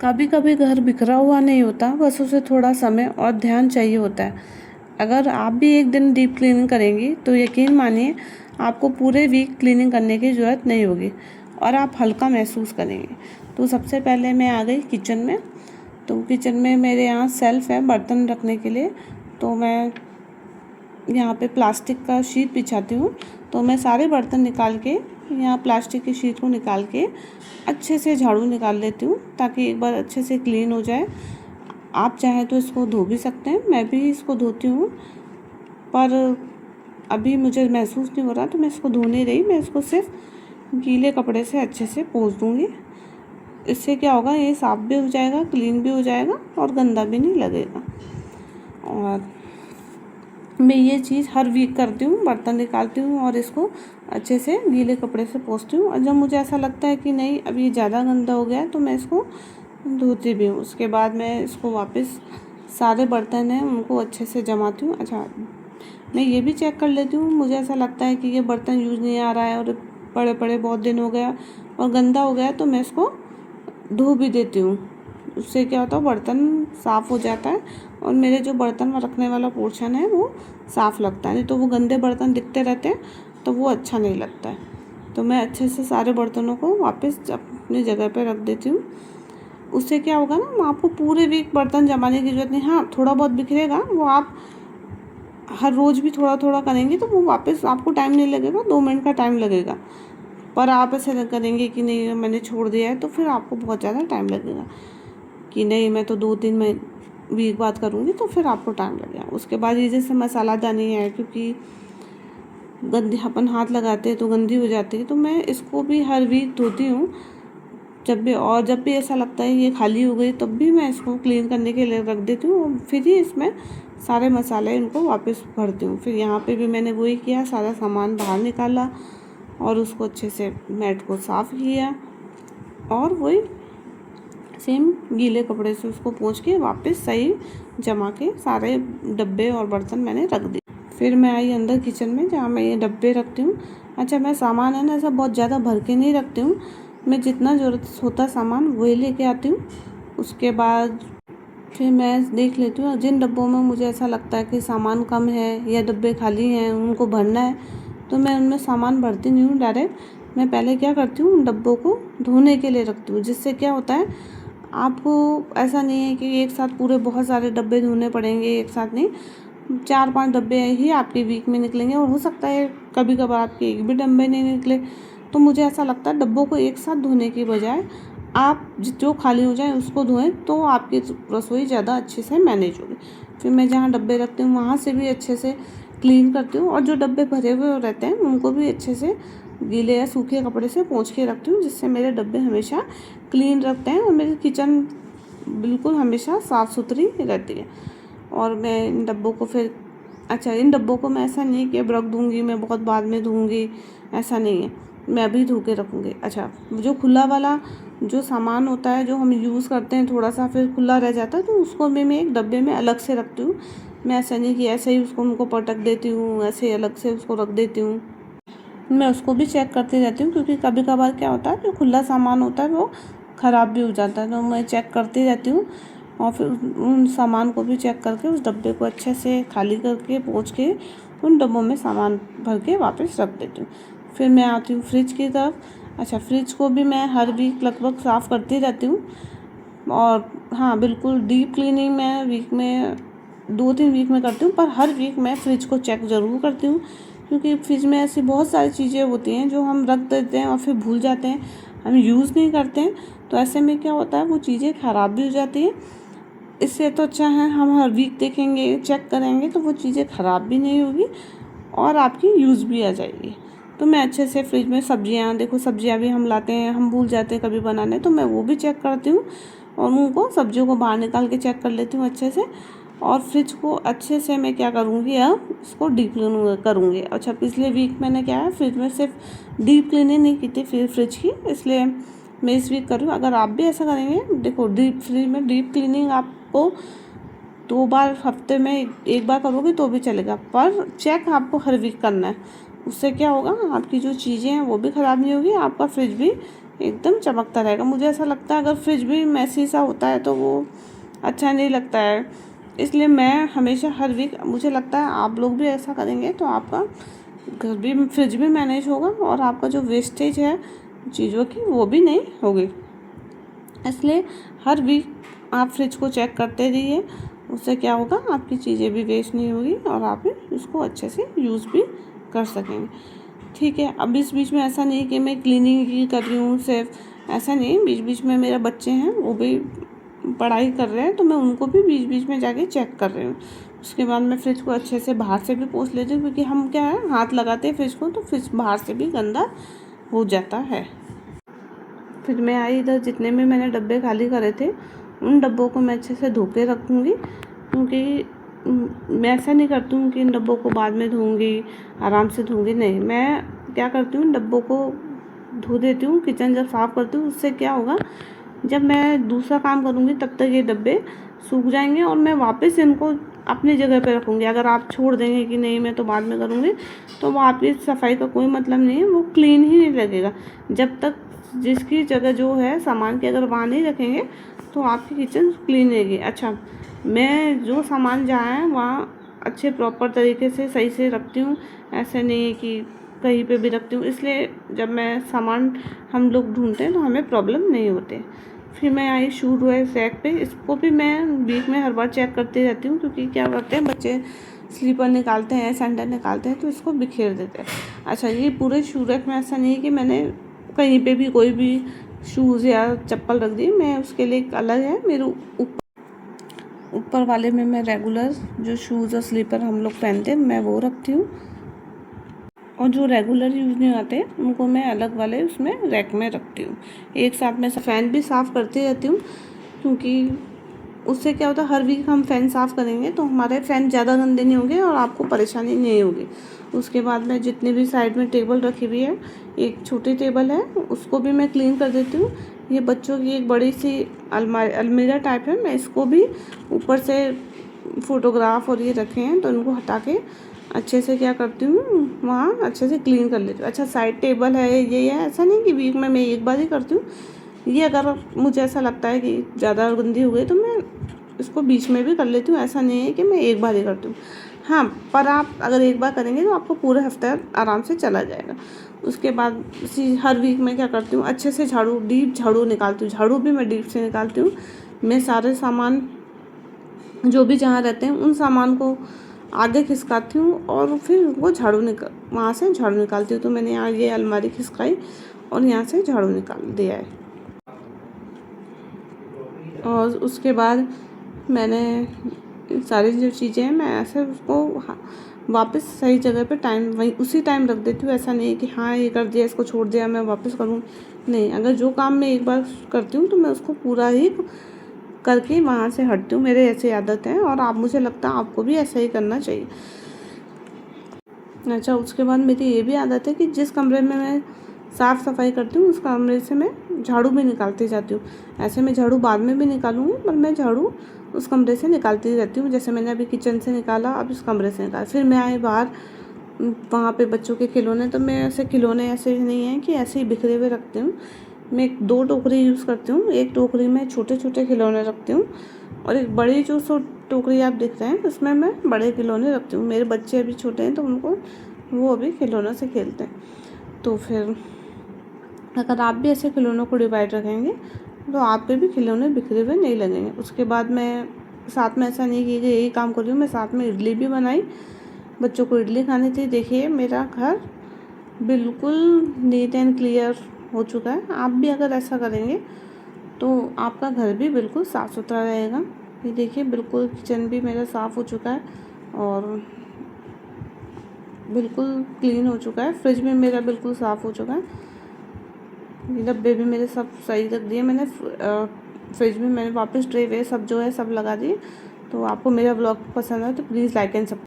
कभी कभी घर बिखरा हुआ नहीं होता, बस उसे थोड़ा समय और ध्यान चाहिए होता है। अगर आप भी एक दिन डीप क्लीनिंग करेंगी तो यकीन मानिए आपको पूरे वीक क्लीनिंग करने की ज़रूरत नहीं होगी और आप हल्का महसूस करेंगे। तो सबसे पहले मैं आ गई किचन में। तो किचन में मेरे यहाँ सेल्फ है बर्तन रखने के लिए। तो मैं यहाँ पे प्लास्टिक का शीट बिछाती हूँ। तो मैं सारे बर्तन निकाल के यहाँ प्लास्टिक की शीट को निकाल के अच्छे से झाड़ू निकाल लेती हूँ ताकि एक बार अच्छे से क्लीन हो जाए। आप चाहें तो इसको धो भी सकते हैं, मैं भी इसको धोती हूँ, पर अभी मुझे महसूस नहीं हो रहा तो मैं इसको धो नहीं रही। मैं इसको सिर्फ गीले कपड़े से अच्छे से पोंछ दूँगी। इससे क्या होगा, ये साफ़ भी हो जाएगा, क्लीन भी हो जाएगा और गंदा भी नहीं लगेगा। और मैं ये चीज़ हर वीक करती हूँ, बर्तन निकालती हूँ और इसको अच्छे से गीले कपड़े से पोंछती हूँ। और जब मुझे ऐसा लगता है कि नहीं अब ये ज़्यादा गंदा हो गया है तो मैं इसको धोती भी हूँ। उसके बाद मैं इसको वापस सारे बर्तन हैं उनको अच्छे से जमाती हूँ। अच्छा, मैं ये भी चेक कर लेती हूँ, मुझे ऐसा लगता है कि ये बर्तन यूज़ नहीं आ रहा है और पड़े पड़े बहुत दिन हो गया और गंदा हो गया है तो मैं इसको धो भी देती हूँ। उससे क्या होता है, बर्तन साफ़ हो जाता है और मेरे जो बर्तन रखने वाला पोर्शन है वो साफ़ लगता है। नहीं तो वो गंदे बर्तन दिखते रहते हैं तो वो अच्छा नहीं लगता है। तो मैं अच्छे से सारे बर्तनों को वापस अपनी जगह पे रख देती हूँ। उससे क्या होगा ना, आपको पूरे वीक बर्तन जमाने की ज़रूरत नहीं। हाँ, थोड़ा बहुत बिखरेगा, वो आप हर रोज़ भी थोड़ा थोड़ा करेंगे तो वो वापस आपको टाइम नहीं लगेगा, 2 मिनट का टाइम लगेगा। पर आप ऐसे करेंगे कि नहीं मैंने छोड़ दिया है तो फिर आपको बहुत ज़्यादा टाइम लगेगा कि नहीं मैं तो 2-3 वीक बाद करूँगी तो फिर आपको टाइम लगेगा। उसके बाद ये जैसे मसालादानी है, क्योंकि गंदी अपन हाथ लगाते हैं तो गंदी हो जाती है, तो मैं इसको भी हर वीक धोती हूँ। जब भी ऐसा लगता है ये खाली हो गई तब भी मैं इसको क्लीन करने के लिए रख देती हूँ और फिर ही इसमें सारे मसाले इनको वापस भरती हूँ। फिर यहाँ पे भी मैंने वही किया, सारा सामान बाहर निकाला और उसको अच्छे से मैट को साफ़ किया और वही सेम गीले कपड़े से उसको पोंछ के वापस सही जमा के सारे डब्बे और बर्तन मैंने रख दिए। फिर मैं आई अंदर किचन में जहाँ मैं ये डब्बे रखती हूँ। अच्छा, मैं सामान है ना ऐसा बहुत ज़्यादा भर के नहीं रखती हूँ, मैं जितना ज़रूरत होता सामान वही लेके आती हूँ। उसके बाद फिर मैं देख लेती हूँ जिन डब्बों में मुझे ऐसा लगता है कि सामान कम है या डब्बे खाली हैं उनको भरना है तो मैं उनमें सामान भरती नहीं हूँ डायरेक्ट। मैं पहले क्या करती हूँ, डब्बों को धोने के लिए रखती हूँ। जिससे क्या होता है, आपको ऐसा नहीं है कि एक साथ पूरे बहुत सारे डब्बे धोने पड़ेंगे। एक साथ नहीं, 4-5 डब्बे ही आपके वीक में निकलेंगे और हो सकता है कभी कभार आपके एक भी डब्बे नहीं निकले। तो मुझे ऐसा लगता है डब्बों को एक साथ धोने की बजाय आप जो खाली हो जाए उसको धोएं तो आपकी रसोई ज़्यादा अच्छे से मैनेज होगी। फिर मैं जहाँ डब्बे रखती हूँ वहाँ से भी अच्छे से क्लीन करती हूँ और जो डब्बे भरे हुए रहते हैं उनको भी अच्छे से गीले या सूखे कपड़े से पोंछ के रखती हूँ, जिससे मेरे डब्बे हमेशा क्लीन रखते हैं और मेरी किचन बिल्कुल हमेशा साफ़ सुथरी रहती है। और मैं इन डब्बों को फिर इन डब्बों को मैं ऐसा नहीं कि अब रख दूँगी, मैं बहुत बाद में धोऊँगी, ऐसा नहीं है, मैं अभी धो के रखूँगी। अच्छा, जो खुला वाला जो सामान होता है जो हम यूज़ करते हैं थोड़ा सा फिर खुला रह जाता है तो उसको भी मैं एक डब्बे में अलग से रखती हूँ। मैं ऐसा नहीं कि ऐसे ही उसको उनको पटक देती हूँ, ऐसे ही अलग से उसको रख देती हूँ। मैं उसको भी चेक करती रहती हूँ क्योंकि कभी कभार क्या होता है जो खुला सामान होता है वो ख़राब भी हो जाता है। तो मैं चेक करती रहती हूँ और फिर उन सामान को भी चेक करके उस डब्बे को अच्छे से खाली करके पोंछ के उन डब्बों में सामान भर के वापस रख देती हूँ। फिर मैं आती हूँ फ्रिज की तरफ। अच्छा, फ्रिज को भी मैं हर वीक लगभग साफ़ करती रहती हूँ। और हाँ, बिल्कुल डीप क्लीनिंग मैं वीक में 2-3 वीक में करती हूँ, पर हर वीक मैं फ्रिज को चेक ज़रूर करती हूँ क्योंकि फ्रिज में ऐसी बहुत सारी चीज़ें होती हैं जो हम रख देते हैं और फिर भूल जाते हैं, हम यूज़ नहीं करते हैं। तो ऐसे में क्या होता है, वो चीज़ें ख़राब भी हो जाती हैं। इससे तो अच्छा है हम हर वीक देखेंगे, चेक करेंगे तो वो चीज़ें ख़राब भी नहीं होगी और आपकी यूज़ भी आ जाएगी। तो मैं अच्छे से फ्रिज में सब्जियां भी हम लाते हैं, हम भूल जाते हैं कभी बनाने, तो मैं वो भी चेक करती हूँ और उनको सब्जियों को बाहर निकाल के चेक कर लेती हूँ अच्छे से। और फ्रिज को अच्छे से मैं क्या करूँगी, अब इसको डीप क्लीन करूँगी। अच्छा, पिछले वीक मैंने क्या है, फ्रिज में सिर्फ डीप क्लीनिंग नहीं की थी फ्रिज की, इसलिए मैं इस वीक करूँ। अगर आप भी ऐसा करेंगे, देखो फ्रिज में डीप क्लीनिंग आपको 2 बार हफ्ते में 1 बार करोगे तो भी चलेगा, पर चेक आपको हर वीक करना है। उससे क्या होगा, आपकी जो चीज़ें हैं वो भी ख़राब नहीं होगी, आपका फ्रिज भी एकदम चमकता रहेगा। मुझे ऐसा लगता है अगर फ्रिज भी मैसी सा होता है तो वो अच्छा नहीं लगता है, इसलिए मैं हमेशा हर वीक, मुझे लगता है आप लोग भी ऐसा करेंगे तो आपका घर भी, फ्रिज भी मैनेज होगा और आपका जो वेस्टेज है चीज़ों की वो भी नहीं होगी। इसलिए हर वीक आप फ्रिज को चेक करते रहिए, उससे क्या होगा आपकी चीज़ें भी वेस्ट नहीं होगी और आप उसको अच्छे से यूज़ भी कर सकेंगे। ठीक है, अब इस बीच में ऐसा नहीं कि मैं क्लीनिंग ही कर रही हूँ सिर्फ, ऐसा नहीं, बीच बीच में मेरे बच्चे हैं वो भी पढ़ाई कर रहे हैं तो मैं उनको भी बीच बीच में जाके चेक कर रही हूँ। उसके बाद मैं फ्रिज को अच्छे से बाहर से भी पोंछ लेती हूँ, क्योंकि हम क्या है हाथ लगाते हैं फ्रिज को तो फ्रिज बाहर से भी गंदा हो जाता है। फिर मैं आई इधर, जितने भी मैंने डब्बे खाली करे थे उन डब्बों को मैं अच्छे से धो के रखूँगी, क्योंकि मैं ऐसा नहीं करती हूँ कि इन डब्बों को बाद में धोऊँगी, आराम से धोऊँगी, नहीं, मैं क्या करती हूँ डब्बों को धो देती हूँ। किचन जब साफ़ करती हूँ उससे क्या होगा, जब मैं दूसरा काम करूँगी तब तक ये डब्बे सूख जाएंगे और मैं वापस इनको अपनी जगह पे रखूँगी। अगर आप छोड़ देंगे कि नहीं मैं तो बाद में करूँगी, तो वो आपकी सफाई का कोई मतलब नहीं है, वो क्लीन ही नहीं लगेगा। जब तक जिसकी जगह जो है सामान की अगर वहाँ नहीं रखेंगे तो आपकी किचन क्लीन रहेगी। अच्छा, मैं जो सामान जहाँ है वहाँ अच्छे प्रॉपर तरीके से सही से रखती हूँ, ऐसे नहीं है कि कहीं पे भी रखती हूँ, इसलिए जब मैं सामान हम लोग ढूंढते हैं तो हमें प्रॉब्लम नहीं होते। फिर मैं आई शू रैक पे, इसको भी मैं वीक में हर बार चेक करती रहती हूँ, क्योंकि क्या करते हैं बच्चे स्लीपर निकालते हैं, सैंडल निकालते हैं तो इसको बिखेर देते हैं। अच्छा, ये पूरे शू रैक में ऐसा नहीं है कि मैंने कहीं पे भी कोई भी शूज़ या चप्पल रख दी, मैं उसके लिए एक अलग है, मेरे ऊपर वाले में मैं रेगुलर जो शूज़ और स्लीपर हम लोग पहनते हैं मैं वो रखती हूँ, और जो रेगुलर यूज़ नहीं आते उनको मैं अलग वाले उसमें रैक में रखती हूँ। एक साथ में फ़ैन भी साफ़ करती रहती हूँ, क्योंकि उससे क्या होता है हर वीक हम फ़ैन साफ़ करेंगे तो हमारे फ़ैन ज़्यादा गंदे नहीं होंगे और आपको परेशानी नहीं होगी। उसके बाद में जितनी भी साइड में टेबल रखी हुई है, एक छोटी टेबल है उसको भी मैं क्लीन कर देती हूँ। ये बच्चों की एक बड़ी सी अलमीरा टाइप है, मैं इसको भी ऊपर से फ़ोटोग्राफ और ये रखे हैं तो इनको हटा के अच्छे से क्या करती हूँ वहाँ अच्छे से क्लीन कर लेती हूँ। अच्छा, साइड टेबल है ये है, ऐसा नहीं कि वीक में मैं एक बार ही करती हूँ, ये अगर मुझे ऐसा लगता है कि ज़्यादा गंदी हो गई तो मैं इसको बीच में भी कर लेती हूँ, ऐसा नहीं है कि मैं एक बार ही करती हूँ। हाँ, पर आप अगर एक बार करेंगे तो आपको पूरे हफ्ते आराम से चला जाएगा। उसके बाद हर वीक में क्या करती हूँ अच्छे से झाड़ू, डीप झाड़ू निकालती हूँ, झाड़ू भी मैं डीप से निकालती हूँ। मैं सारे सामान जो भी जहाँ रहते हैं उन सामान को आगे खिसकाती हूँ और फिर वो वहाँ से झाड़ू निकालती हूँ। तो मैंने यहाँ ये अलमारी खिसकाई और यहाँ से झाड़ू निकाल दिया है। और उसके बाद मैंने सारी जो चीज़ें हैं मैं ऐसे उसको वापस सही जगह पे वहीं उसी टाइम रख देती हूँ। ऐसा नहीं है कि हाँ ये कर दिया इसको छोड़ दिया मैं वापस करूँ, नहीं, अगर जो काम मैं एक बार करती हूँ तो मैं उसको पूरा ही करके वहाँ से हटती हूँ। मेरे ऐसी आदत है और आप, मुझे लगता है आपको भी ऐसा ही करना चाहिए। अच्छा, उसके बाद मेरी ये भी आदत है कि जिस कमरे में मैं साफ़ सफाई करती हूँ उस कमरे से मैं झाड़ू भी निकालती जाती हूँ। ऐसे मैं झाड़ू बाद में भी निकालूंगी, पर मैं झाड़ू उस कमरे से निकालती रहती हूँ। जैसे मैंने अभी किचन से निकाला, अब इस कमरे से निकाला। फिर मैं आई बाहर, वहाँ पे बच्चों के खिलौने, तो मैं ऐसे खिलौने ऐसे नहीं हैं कि ऐसे ही बिखरे हुए रखती हूँ। मैं 2 टोकरी यूज़ करती हूँ, एक टोकरी में छोटे छोटे खिलौने रखती हूँ और एक बड़ी जो टोकरी आप देख रहे हैं उसमें मैं बड़े खिलौने रखती हूँ। मेरे बच्चे अभी छोटे हैं तो उनको वो अभी खिलौनों से खेलते हैं। तो फिर अगर आप भी ऐसे खिलौनों को डिवाइड रखेंगे तो आप पे भी खिलौने बिखरे हुए नहीं लगेंगे। उसके बाद मैं साथ में ऐसा नहीं कि यही काम कर रही हूँ, मैं साथ में इडली भी बनाई, बच्चों को इडली खानी थी। देखिए मेरा घर बिल्कुल नीट एंड क्लियर हो चुका है। आप भी अगर ऐसा करेंगे तो आपका घर भी बिल्कुल साफ़ सुथरा रहेगा। ये देखिए बिल्कुल किचन भी मेरा साफ़ हो चुका है और बिल्कुल क्लीन हो चुका है। फ्रिज भी मेरा बिल्कुल साफ़ हो चुका है। डब्बे भी मेरे सब सही रख दिए मैंने। फ्रिज में मैंने वापस ट्रे वे सब जो है सब लगा दिए। तो आपको मेरा ब्लॉग पसंद है तो प्लीज़ लाइक एंड सब्सक्राइब।